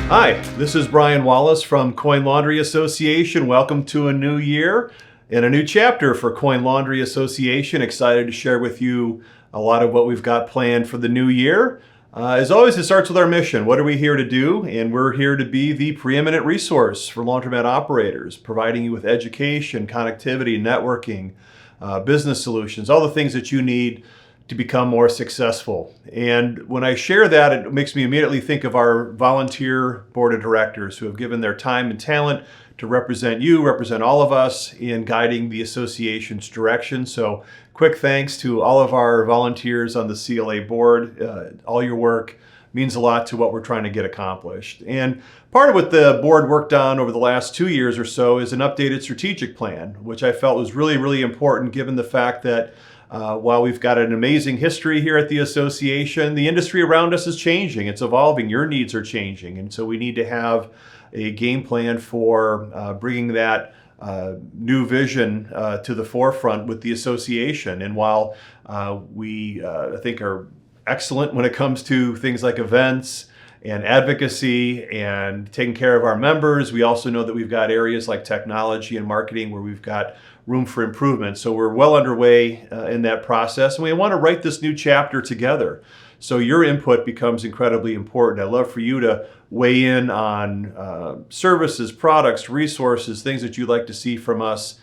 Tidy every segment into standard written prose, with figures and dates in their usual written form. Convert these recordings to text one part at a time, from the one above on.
Hi, this is Brian Wallace from Coin Laundry Association. Welcome to a new year and a new chapter for Coin Laundry Association. Excited to share with you a lot of what we've got planned for the new year. As always, it starts with our mission. What are we here to do? And we're here to be the preeminent resource for laundromat operators, providing you with education, connectivity, networking, business solutions, all the things that you need to become more successful. And when I share that, it makes me immediately think of our volunteer board of directors who have given their time and talent to represent you, represent all of us in guiding the association's direction. So quick thanks to all of our volunteers on the CLA board. All your work means a lot to what we're trying to get accomplished. And part of what the board worked on over the last 2 years or so is an updated strategic plan, which I felt was really, really important given the fact that while we've got an amazing history here at the association, the industry around us is changing. It's evolving. Your needs are changing. And so we need to have a game plan for bringing that new vision to the forefront with the association. And while we, I think, are excellent when it comes to things like events and advocacy and taking care of our members, we also know that we've got areas like technology and marketing where we've got room for improvement. So we're well underway in that process, and we want to write this new chapter together. So your input becomes incredibly important. I'd love for you to weigh in on services, products, resources, things that you'd like to see from us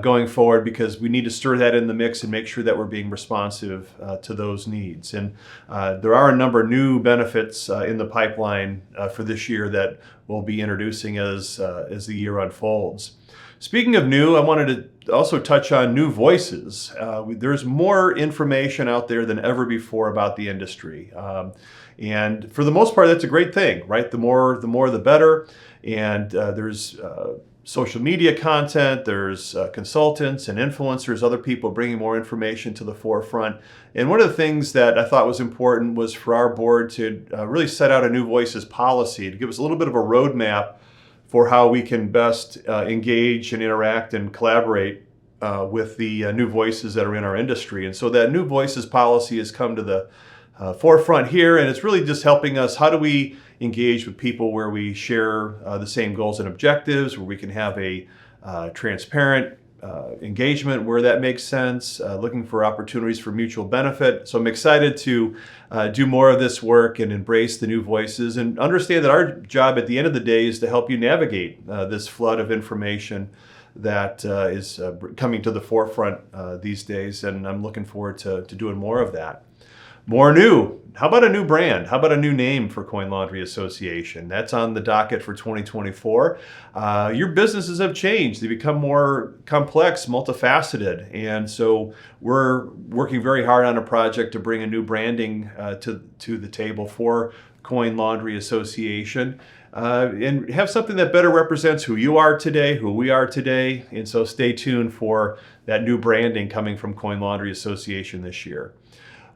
going forward, because we need to stir that in the mix and make sure that we're being responsive to those needs. And there are a number of new benefits in the pipeline for this year that we'll be introducing as the year unfolds. Speaking of new, I wanted to also touch on new voices. There's more information out there than ever before about the industry. And for the most part, that's a great thing, right? The more the better. And there's social media content, there's consultants and influencers, other people bringing more information to the forefront. And one of the things that I thought was important was for our board to really set out a new voices policy to give us a little bit of a roadmap for how we can best engage and interact and collaborate with the new voices that are in our industry. And so that new voices policy has come to the forefront here, and it's really just helping us. How do we engage with people where we share the same goals and objectives, where we can have a transparent engagement where that makes sense, looking for opportunities for mutual benefit. So I'm excited to do more of this work and embrace the new voices and understand that our job at the end of the day is to help you navigate this flood of information that is coming to the forefront these days. And I'm looking forward to doing more of that. More new. How about a new brand? How about a new name for Coin Laundry Association? That's on the docket for 2024. Your businesses have changed. They become more complex, multifaceted. And so we're working very hard on a project to bring a new branding to the table for Coin Laundry Association. And have something that better represents who you are today, who we are today. And so stay tuned for that new branding coming from Coin Laundry Association this year.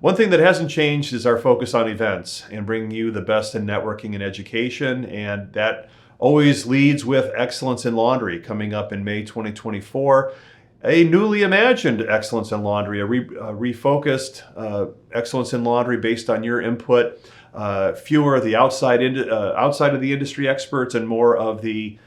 One thing that hasn't changed is our focus on events and bringing you the best in networking and education. And that always leads with Excellence in Laundry coming up in May 2024. A newly imagined Excellence in Laundry, a refocused Excellence in Laundry based on your input. Fewer of the outside of the industry experts and more of the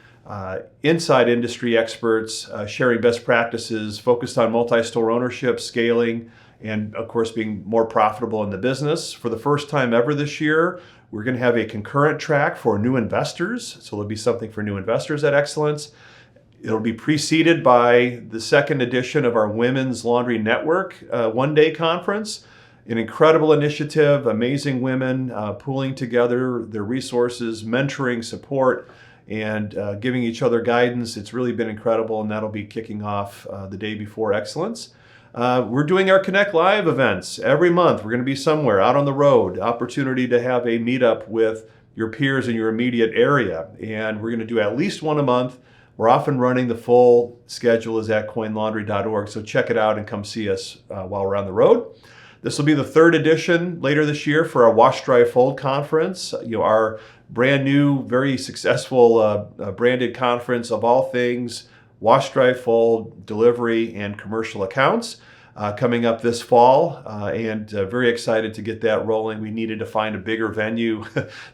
inside industry experts sharing best practices, focused on multi-store ownership, scaling, and of course being more profitable in the business. For the first time ever this year, we're going to have a concurrent track for new investors. So there'll be something for new investors at Excellence. It'll be preceded by the second edition of our Women's Laundry Network one-day conference. An incredible initiative, amazing women pooling together their resources, mentoring, support, and giving each other guidance. It's really been incredible, and that'll be kicking off the day before Excellence. We're doing our Connect Live events every month. We're going to be somewhere out on the road, opportunity to have a meetup with your peers in your immediate area. And we're going to do at least one a month. We're often running. The full schedule is at coinlaundry.org, so check it out and come see us while we're on the road. This will be the third edition later this year for our Wash, Dry, Fold conference. Our brand new, very successful branded conference of all things wash, dry, fold, delivery, and commercial accounts. coming up this fall, and very excited to get that rolling. We needed to find a bigger venue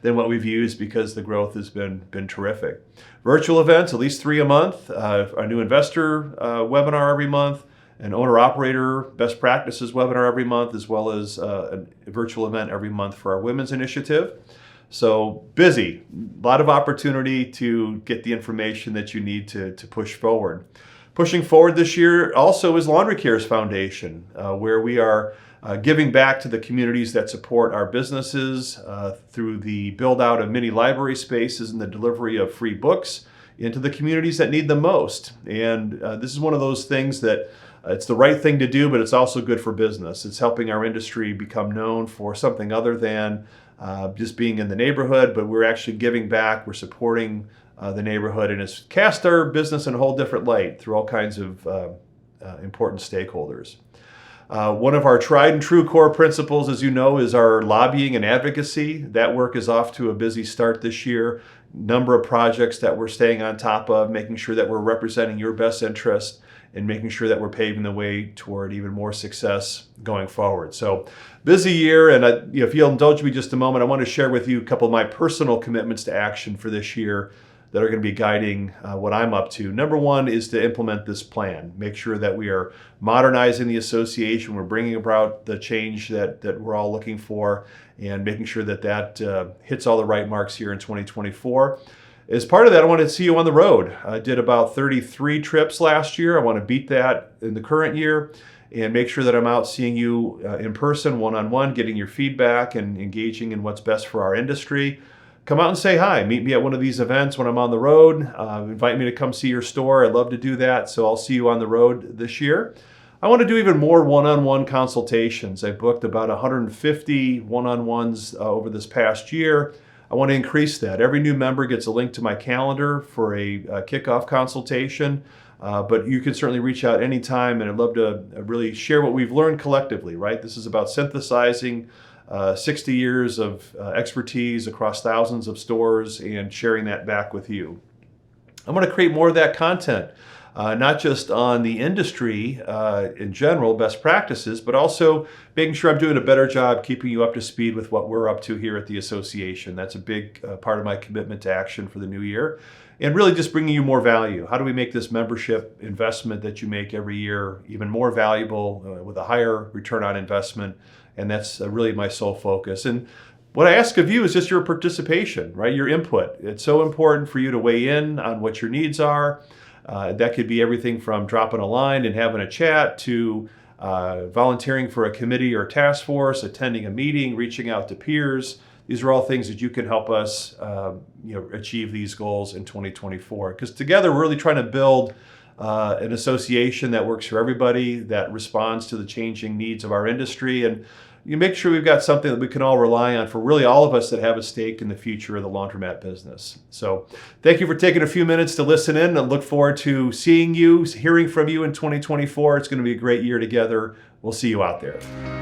than what we've used because the growth has been terrific. Virtual events, at least 3 a month, a new investor webinar every month, an owner-operator best practices webinar every month, as well as a virtual event every month for our women's initiative. So busy, a lot of opportunity to get the information that you need to push forward. Pushing forward this year also is Laundry Cares Foundation, where we are giving back to the communities that support our businesses through the build out of mini library spaces and the delivery of free books into the communities that need them most. And this is one of those things that it's the right thing to do, but it's also good for business. It's helping our industry become known for something other than just being in the neighborhood, but we're actually giving back, we're supporting the neighborhood, and it's cast our business in a whole different light through all kinds of important stakeholders. One of our tried and true core principles, as you know, is our lobbying and advocacy. That work is off to a busy start this year. Number of projects that we're staying on top of, making sure that we're representing your best interests and making sure that we're paving the way toward even more success going forward. So busy year, and if you'll indulge me just a moment, I want to share with you a couple of my personal commitments to action for this year that are going to be guiding what I'm up to. Number one is to implement this plan. Make sure that we are modernizing the association. We're bringing about the change that we're all looking for, and making sure that hits all the right marks here in 2024. As part of that, I want to see you on the road. I did about 33 trips last year. I want to beat that in the current year and make sure that I'm out seeing you in person, one-on-one, getting your feedback and engaging in what's best for our industry. Come out and say hi. Meet me at one of these events when I'm on the road. Invite me to come see your store. I'd love to do that, so I'll see you on the road this year. I want to do even more one-on-one consultations. I booked about 150 one-on-ones over this past year. I want to increase that. Every new member gets a link to my calendar for a kickoff consultation, but you can certainly reach out anytime, and I'd love to really share what we've learned collectively, right? This is about synthesizing 60 years of expertise across thousands of stores and sharing that back with you. I'm going to create more of that content, not just on the industry in general, best practices, but also making sure I'm doing a better job keeping you up to speed with what we're up to here at the association. That's a big part of my commitment to action for the new year. And really just bringing you more value. How do we make this membership investment that you make every year even more valuable with a higher return on investment? And that's really my sole focus. And what I ask of you is just your participation, right? Your input. It's so important for you to weigh in on what your needs are. That could be everything from dropping a line and having a chat to volunteering for a committee or task force, attending a meeting, reaching out to peers. These are all things that you can help us achieve these goals in 2024. Because together we're really trying to build an association that works for everybody, that responds to the changing needs of our industry, and you make sure we've got something that we can all rely on for really all of us that have a stake in the future of the laundromat business. So thank you for taking a few minutes to listen in, and look forward to seeing you, hearing from you in 2024. It's going to be a great year together. We'll see you out there.